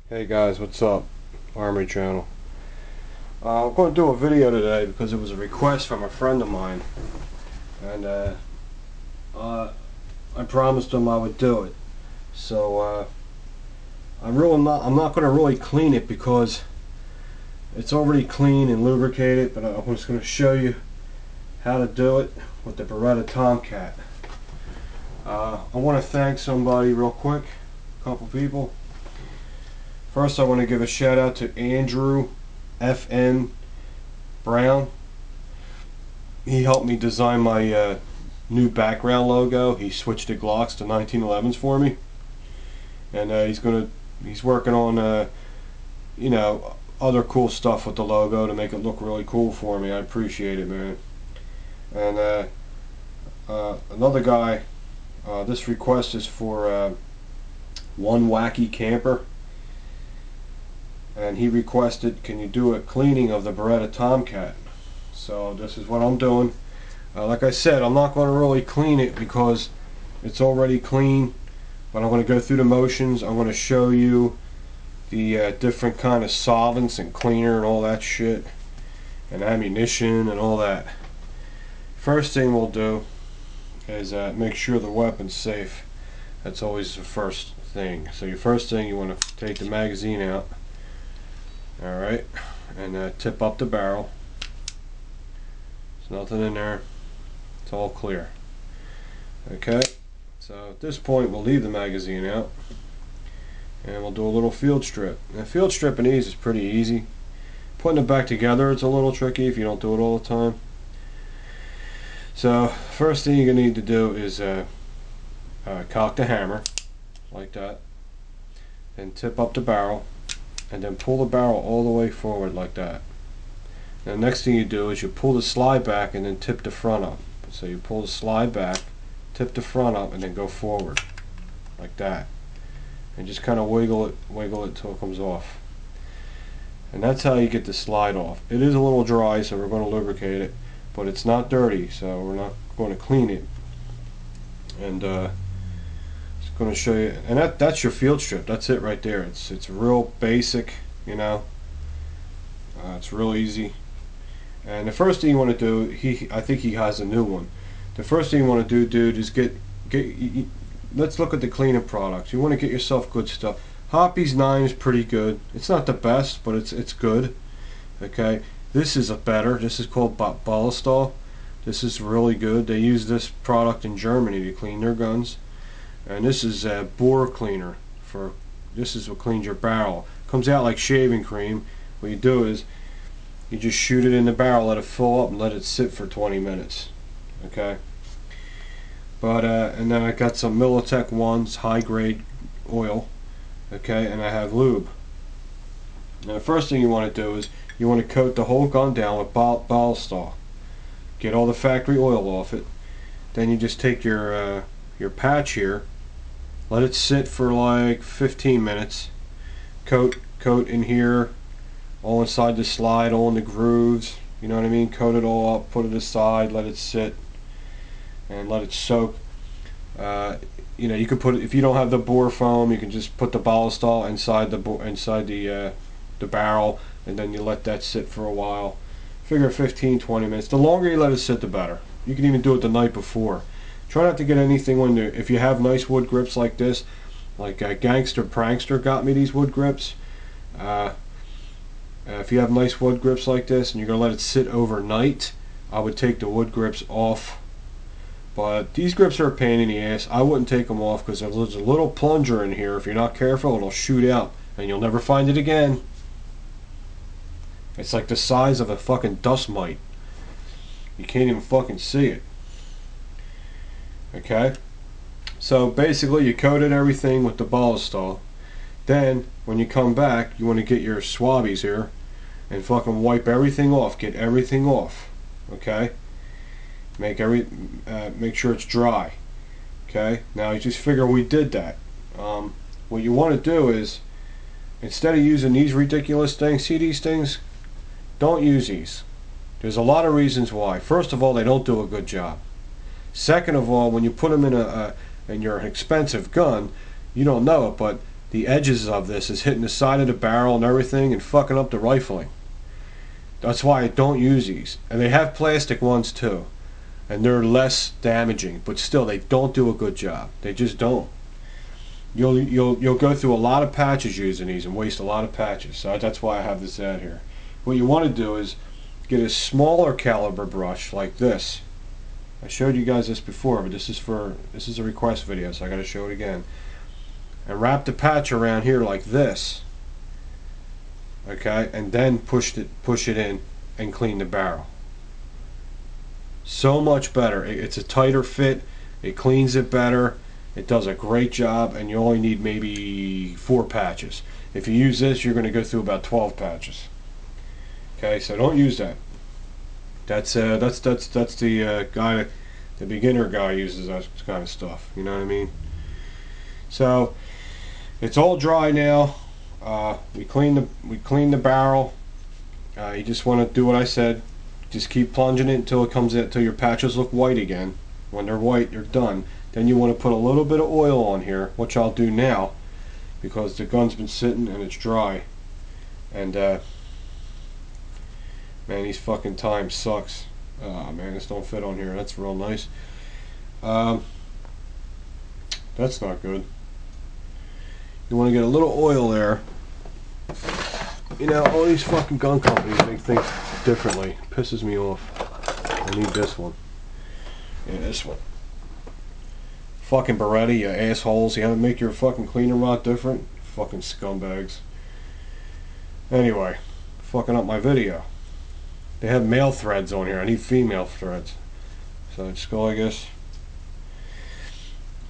Hey guys, what's up? Army Channel. I'm going to do a video today because it was a request from a friend of mine, and I promised him I would do it. So I'm not going to really clean it because it's already clean and lubricated. But I'm just going to show you how to do it with the Beretta Tomcat. I want to thank somebody real quick, a couple people. First, I want to give a shout out to Andrew FN Brown. He helped me design my new background logo. He switched the Glocks to 1911s for me, and he's working on you know, other cool stuff with the logo to make it look really cool for me. I appreciate it, man. And another guy. This request is for One Wacky Camper. And he requested, can you do a cleaning of the Beretta Tomcat? So this is what I'm doing. Like I said, I'm not going to really clean it because it's already clean, but I'm going to go through the motions. I'm going to show you the different kind of solvents and cleaner and all that shit, and ammunition and all that. First thing we'll do is make sure the weapon's safe. That's always the first thing. So your first thing, you want to take the magazine out. Alright, and tip up the barrel. There's nothing in there. It's all clear. Okay, so at this point we'll leave the magazine out and we'll do a little field strip. Now, field stripping these is pretty easy. Putting it back together, it's a little tricky if you don't do it all the time. So first thing you're going to need to do is cock the hammer like that, and tip up the barrel, and then pull the barrel all the way forward like that. Now the next thing you do is you pull the slide back and then tip the front up. So you pull the slide back, tip the front up, and then go forward like that, and just kind of wiggle it till it comes off. And that's how you get the slide off. It is a little dry, so we're going to lubricate it, but it's not dirty, so we're not going to clean it. And going to show you, and that's your field strip. That's it right there. It's real basic, you know. It's real easy. And the first thing you want to do, I think he has a new one. The first thing you want to do, dude, is let's look at the cleaning products. You want to get yourself good stuff. Hoppy's 9 is pretty good. It's not the best, but it's good. Okay, this is better. This is called Ballistol. This is really good. They use this product in Germany to clean their guns. And this is a bore cleaner. This is what cleans your barrel. Comes out like shaving cream. What you do is you just shoot it in the barrel, let it fill up, and let it sit for 20 minutes. Okay. But and then I got some Militech ones, high grade oil. Okay, and I have lube. Now the first thing you want to do is you want to coat the whole gun down with Ballistol. Get all the factory oil off it. Then you just take your patch here. Let it sit for like 15 minutes. Coat in here, all inside the slide, all in the grooves. You know what I mean? Coat it all up, put it aside, let it sit, and let it soak. You know, you can put it, if you don't have the bore foam, you can just put the Ballistol inside the barrel, and then you let that sit for a while. Figure 15-20 minutes. The longer you let it sit, the better. You can even do it the night before. Try not to get anything when if you have nice wood grips like this, like Gangster Prankster got me these wood grips. If you have nice wood grips like this and you're going to let it sit overnight, I would take the wood grips off. But these grips are a pain in the ass. I wouldn't take them off because there's a little plunger in here. If you're not careful, it'll shoot out and you'll never find it again. It's like the size of a fucking dust mite. You can't even fucking see it. Okay, so basically you coated everything with the Ballistol. Then when you come back, you want to get your swabbies here and fucking wipe everything off. Get everything off. Okay, make sure it's dry. Okay, now you just figure we did that. What you want to do is, instead of using these ridiculous things, see these things, don't use these. There's a lot of reasons why. First of all, they don't do a good job. Second of all, when you put them in your expensive gun, you don't know it, but the edges of this is hitting the side of the barrel and everything and fucking up the rifling. That's why I don't use these. And they have plastic ones too, and they're less damaging, but still they don't do a good job. They just don't. You'll go through a lot of patches using these and waste a lot of patches. So that's why I have this ad here. What you want to do is get a smaller caliber brush like this. I showed you guys this before, but this is a request video, so I got to show it again. And wrap the patch around here like this. Okay, and then push it in and clean the barrel. So much better. It's a tighter fit. It cleans it better. It does a great job, and you only need maybe 4 patches. If you use this, you're going to go through about 12 patches. Okay, so don't use that. That's the guy, the beginner guy uses that kind of stuff. You know what I mean? So it's all dry now. We clean the barrel. You just want to do what I said. Just keep plunging it until it comes in, until your patches look white again. When they're white, you're done. Then you want to put a little bit of oil on here, which I'll do now because the gun's been sitting and it's dry. And man, these fucking times sucks. Oh man, this don't fit on here. That's real nice. That's not good. You want to get a little oil there. You know, all these fucking gun companies make things differently. It pisses me off. I need this one. Yeah, this one. Fucking Beretta, you assholes. You haven't make your fucking cleaner rod different? Fucking scumbags. Anyway, fucking up my video. They have male threads on here. I need female threads. So just go like this.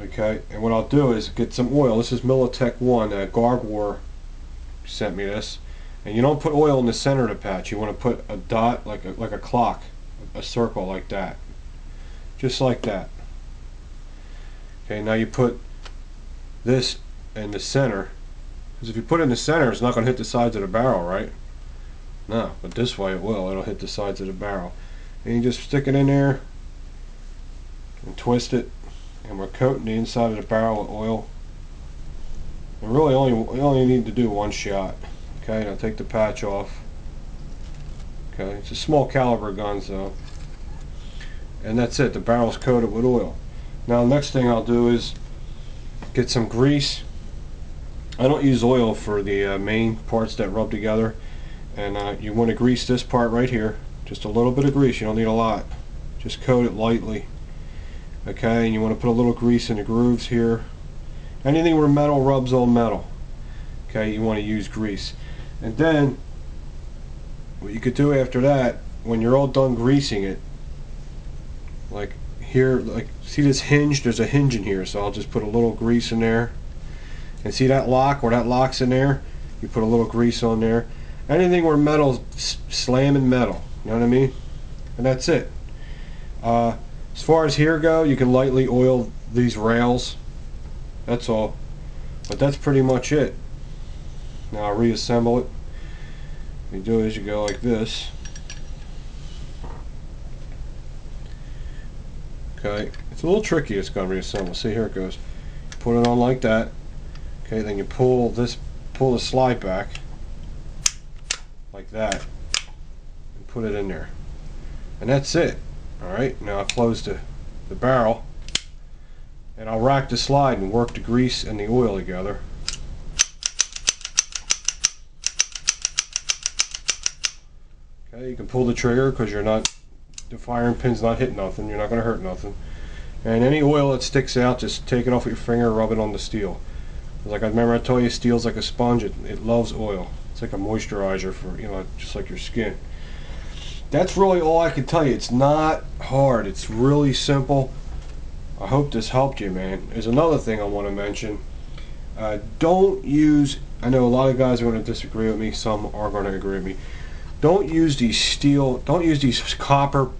Okay, and what I'll do is get some oil. This is Militech 1. Gargwar sent me this. And you don't put oil in the center of the patch. You want to put a dot like a clock, a circle like that. Just like that. Okay, now you put this in the center. Because if you put it in the center, it's not going to hit the sides of the barrel, right? No, but this way it will. It'll hit the sides of the barrel. And you just stick it in there and twist it. And we're coating the inside of the barrel with oil. And really we only need to do one shot. Okay, now take the patch off. Okay, it's a small caliber gun, so. And that's it, the barrel's coated with oil. Now the next thing I'll do is get some grease. I don't use oil for the main parts that rub together. And you want to grease this part right here. Just a little bit of grease, you don't need a lot. Just coat it lightly. Okay, and you want to put a little grease in the grooves here. Anything where metal rubs on metal. Okay, you want to use grease. And then what you could do after that, when you're all done greasing it, like here, like see this hinge, there's a hinge in here, so I'll just put a little grease in there. And see that lock, where that lock's in there, you put a little grease on there. Anything where metal's slamming metal, you know what I mean? And that's it. As far as here go, you can lightly oil these rails. That's all. But that's pretty much it. Now I'll reassemble it. What you do is you go like this. Okay, it's a little tricky. It's going to reassemble. See, here it goes. Put it on like that. Okay, then you pull the slide back like that and put it in there. And that's it. Alright, now I'll close the barrel and I'll rack the slide and work the grease and the oil together. Okay, you can pull the trigger because the firing pin's not hitting nothing, you're not going to hurt nothing. And any oil that sticks out, just take it off with your finger and rub it on the steel. Like I remember I told you, steel's like a sponge, it loves oil. It's like a moisturizer for, you know, just like your skin. That's really all I can tell you. It's not hard. It's really simple. I hope this helped you, man. There's another thing I want to mention. Don't use, I know a lot of guys are going to disagree with me, some are going to agree with me. Don't use these copper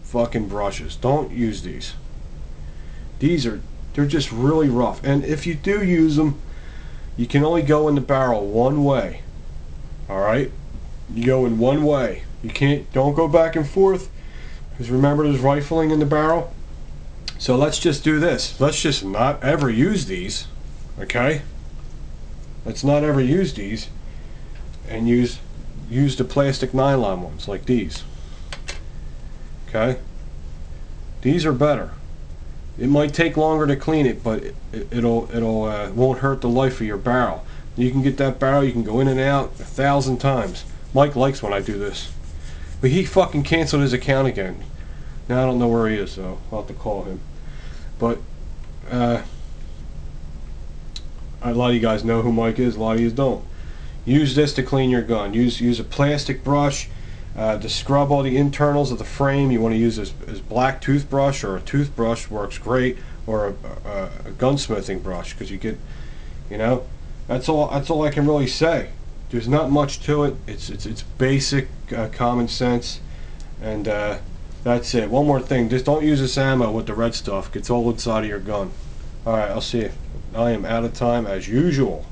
fucking brushes. Don't use these. They're just really rough. And if you do use them, you can only go in the barrel one way. Alright? You go in one way. Don't go back and forth, because remember there's rifling in the barrel. So let's just do this. Let's just not ever use these. Okay? that's not ever used these, and use the plastic nylon ones like these. Okay, these are better. It might take longer to clean it, but it'll won't hurt the life of your barrel. You can get that barrel, you can go in and out 1,000 times. Mike likes when I do this, but he fucking canceled his account again. Now I don't know where he is, so I'll have to call him. But a lot of you guys know who Mike is, a lot of you don't. Use this to clean your gun. Use a plastic brush to scrub all the internals of the frame. You want to use this black toothbrush, or a toothbrush works great, or a gunsmithing brush, because you get, you know, that's all I can really say. There's not much to it. It's basic common sense, and that's it. One more thing, just don't use this ammo with the red stuff. It's all inside of your gun. Alright, I'll see you. I am out of time as usual.